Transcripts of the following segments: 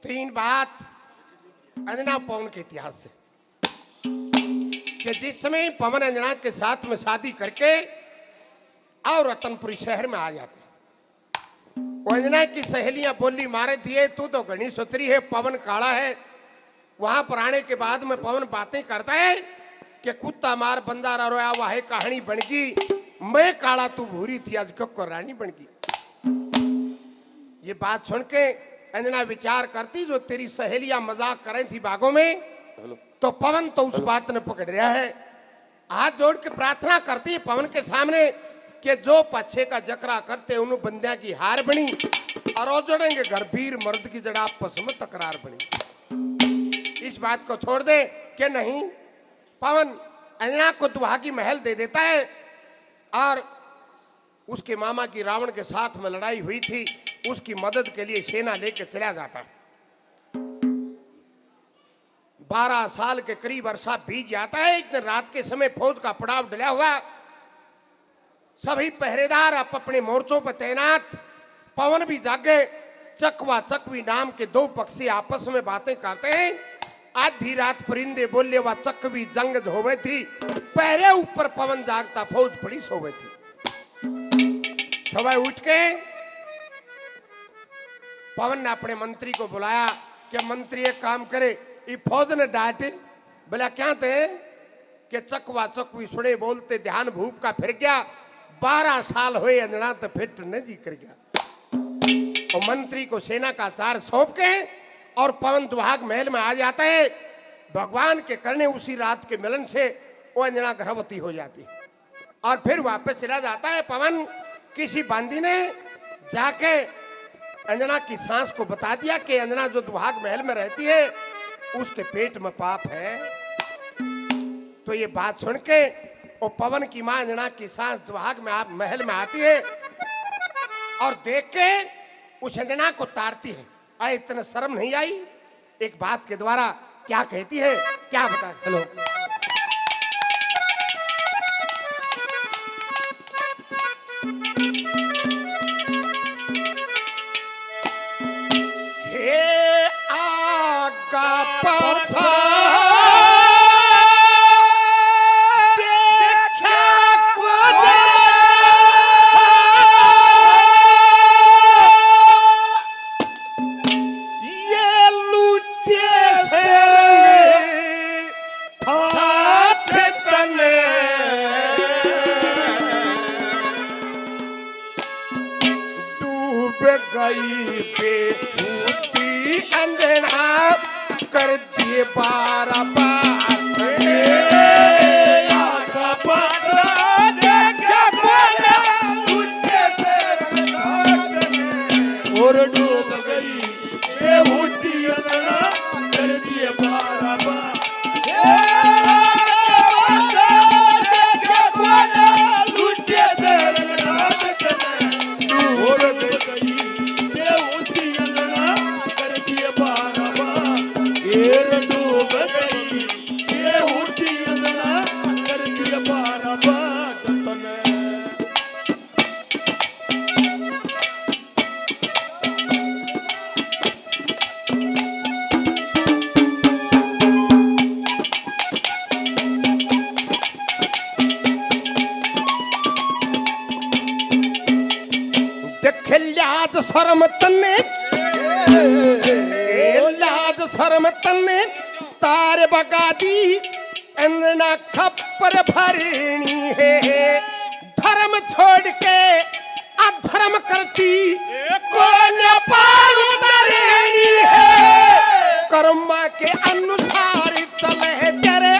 तीन बात अंजना पवन के इतिहास से कि जिस समय पवन अंजना के साथ में शादी करके और रतनपुरी शहर में आ जाते, वो अंजना की सहेलियां बोली मारे थी, तू तो घनी सुतरी है, पवन काला है। वहां पर आने के बाद में पवन बातें करता है कि कुत्ता मार बंजारा रोया, वाह कहानी बन गई, मैं काला तू भूरी थी, आज को रानी बन गई। ये बात सुन के अंजना विचार करती, जो तेरी सहेलियां मजाक कर रही थी बागों में, तो पवन तो उस बात ने पकड़ रहा है। हाथ जोड़ के प्रार्थना करती है पवन के सामने कि जो पछे का जकरा करते उन बंदिया की हार बनी, और जोड़ेंगे घर वीर मर्द की जड़ा आपस में तकरार बनी। इस बात को छोड़ दे कि नहीं, पवन अंजना को दुहा की महल दे देता है और उसके मामा की रावण के साथ में लड़ाई हुई थी, उसकी मदद के लिए सेना लेके चला जाता है। 12 साल के करीब अरसा बीत जाता है। एक दिन रात के समय फौज का पड़ाव डला हुआ, सभी पहरेदार अपने मोर्चों पर तैनात, पवन भी जागे। चकवा चकवी नाम के दो पक्षी आपस में बातें करते हैं। आधी रात परिंदे बोले, वह चकवी जंग होवे थी, पहरे ऊपर पवन जागता, फौज बड़ी सोवे थी। सुबह उठ के पवन ने अपने मंत्री को बुलाया कि मंत्री एक काम करे, ये फौज ने डांटे। बोला क्या थे कि चकवा चकवी सुने बोलते, ध्यान भूप का फिर गया, 12 साल हुए अंजना तो फिट न जी कर गया। और मंत्री को सेना का चार सौंप के और पवन दुहाग महल में आ जाता है। भगवान के करने उसी रात के मिलन से वो अंजना गर्भवती हो जाती और फिर वापस चला जाता है। पवन किसी बांदी ने जाके अंजना की सांस को बता दिया कि अंजना जो दुहाग महल में रहती है उसके पेट में पाप है। तो ये बात सुन के वो पवन की मां अंजना की सांस दुहाग में महल में आती है और देख के उस अंजना को तारती है। आए इतना शर्म नहीं आई? एक बात के द्वारा क्या कहती है, क्या बता। हेलो, हे आगा पाछा गई बेहूती अंजना कर दिए 12 बार और डूब गई बेहूती अंजना कर दिए 12 बार। लाज शर्म तन्ने, लाज शर्म तन्ने तार बगा दी, अंजना खप्पर भरनी है। धर्म छोड़ के अधर्म करती कौन पार उतरनी है। कर्मा के अनुसार चले तेरे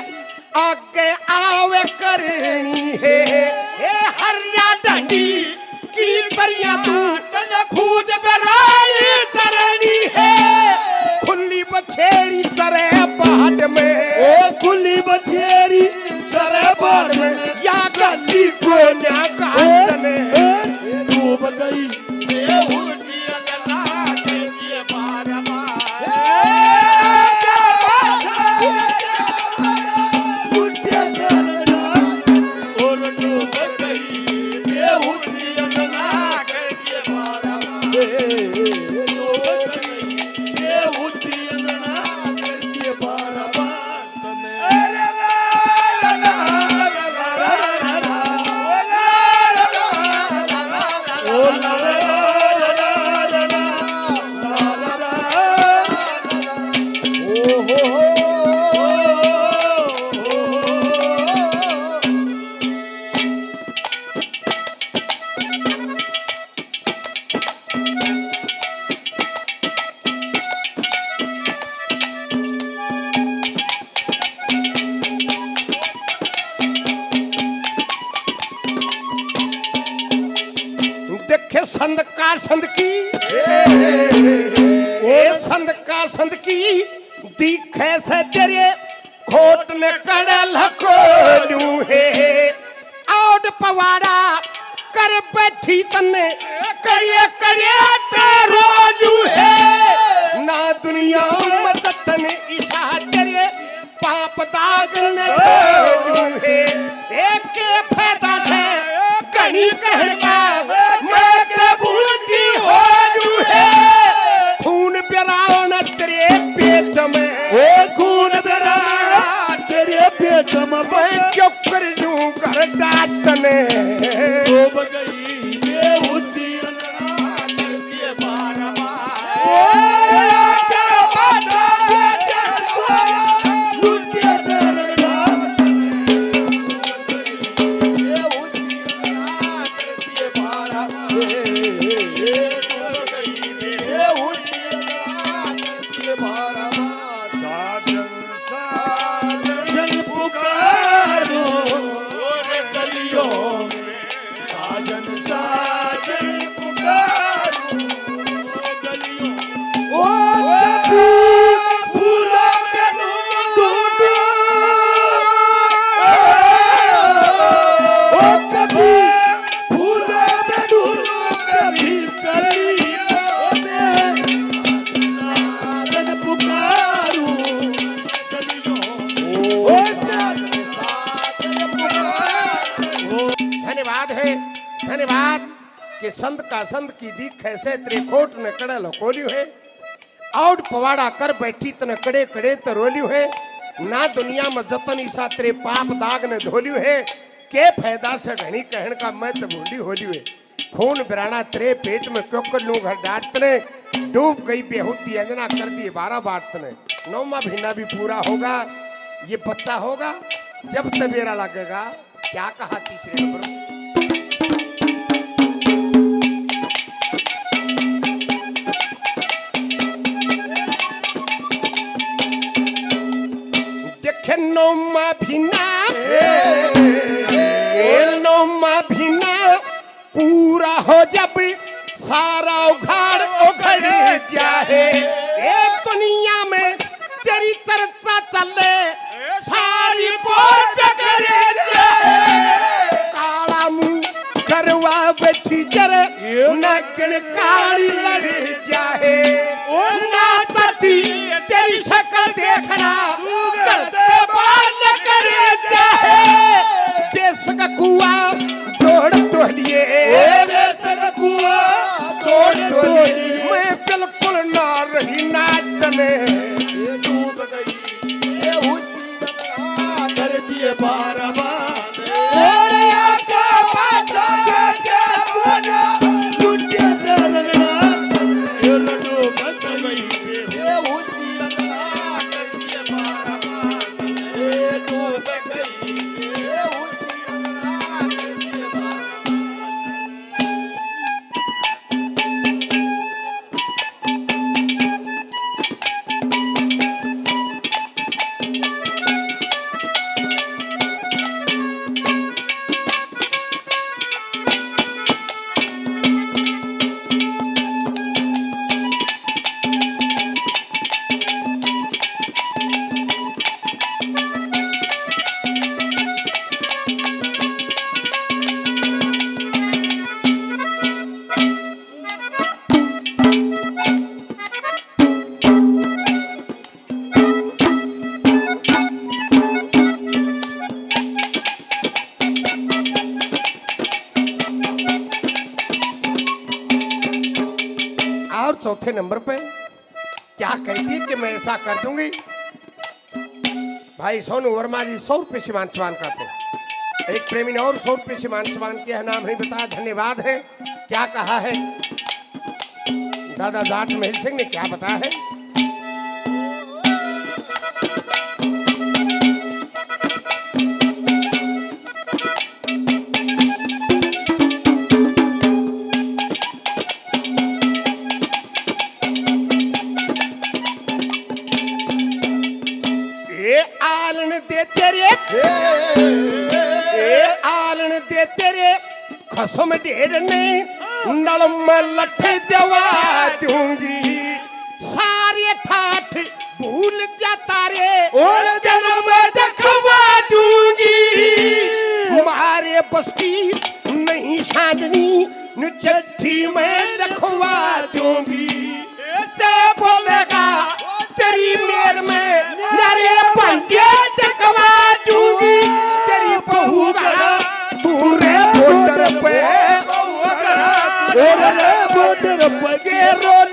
आगे आवे करनी है। हरिया डंडी की परिया तू खुद बराई चरनी है। खुली बछेरी चरे पहाड़ में, ओ खुली बछेरी चरे पहाड़ में, या गली को न्या काटने डूब गई बेहूती अंजना कर दिए 12 बार। और डूब गई बेहूती अंजना कर दिए 12 बार। संद का संद की ए संद का संद की दिखे से तेरे खोट ने कड़ल खोलू है आउट पवाड़ा कर बैठी तन्ने करिए करिए तेरो लू है ना दुनिया में तन ईशा तेरे पाप दाग ने खोलू है एक के फायदा से कहीं कहने का मैं कबूल की हो लू है खून पिराओ न तेरे पेट में ओ खून तेरा तेरे पेट में मैं क्यों कर लूं घर डांटने डूब गई बेहुदी करती है बार-बार लुटिया सरगा साजन साजन पुकारो रे गलियों में साजन साजन पुकारो गलियों ओ कभी फूलों में ढूंढो ओ कभी फूलों में ढूंढो कभी गलियों में साजन पुकारो धन्यवाद है धन्यवाद कि संत का संत की दीख ऐसे त्रिकोट न कड़ल कोलियो है आउट पवाड़ा कर बैठी तन कड़े कड़े तरोलियो है ना दुनिया में जतन ईसा तेरे पाप दाग ने धोलियो है के फायदा से घनी कहन का मैं तो बूढ़ी होलियो है खून बिराना तेरे पेट में क्यों कर लूं घर डांटने डूब गई बेहुती अंजना कर दी 12 बाटने 9वां महीना भी पूरा होगा ये बच्चा होगा जब तबेरा लगेगा क्या कहा तीसरे नंबर में? देखे नौमा भिना नौमा भिना पूरा हो जब सारा उघाड़ उघड़ जाए एक दुनिया में तेरी चर्चा चले सारी पोर करे जाए काला मुंह करवा बैठी जरे नगन काली लड़ जाए ओ ना तती तेरी शक्ल देखना करते बाल करे जाए देश का कुआ जोड़ तोलिए देश का कुआ जोड़ तोलिए मैं बिल्कुल ना रही नाचने डूब गई कर दिए बार-बार लुटिया सरगा ये डूब गई और चौथे नंबर पे क्या कहती है कि मैं ऐसा कर दूंगी भाई सोनू वर्मा जी 100 रुपये से मान सम्मान करते हैं एक प्रेमी ने और 100 रुपये से मान सम्मान किया नाम नहीं बताया धन्यवाद है क्या कहा है दादा जाट महल सिंह ने क्या बताया है आलन दे तेरे आलन दे तेरे खसम ढेर ने नल में लट्ठे दवा दूंगी सारे ठाठ भूल जाता रे और जन्म दखवा दूंगी मारे बस की नहीं साधनी न चिट्ठी में दखवा दूंगी से बोलेगा तेरी मेर में नारे पंखे दखवा दूंगी तेरी बहू का तू रे बॉर्डर पे रे बॉर्डर पे के रोल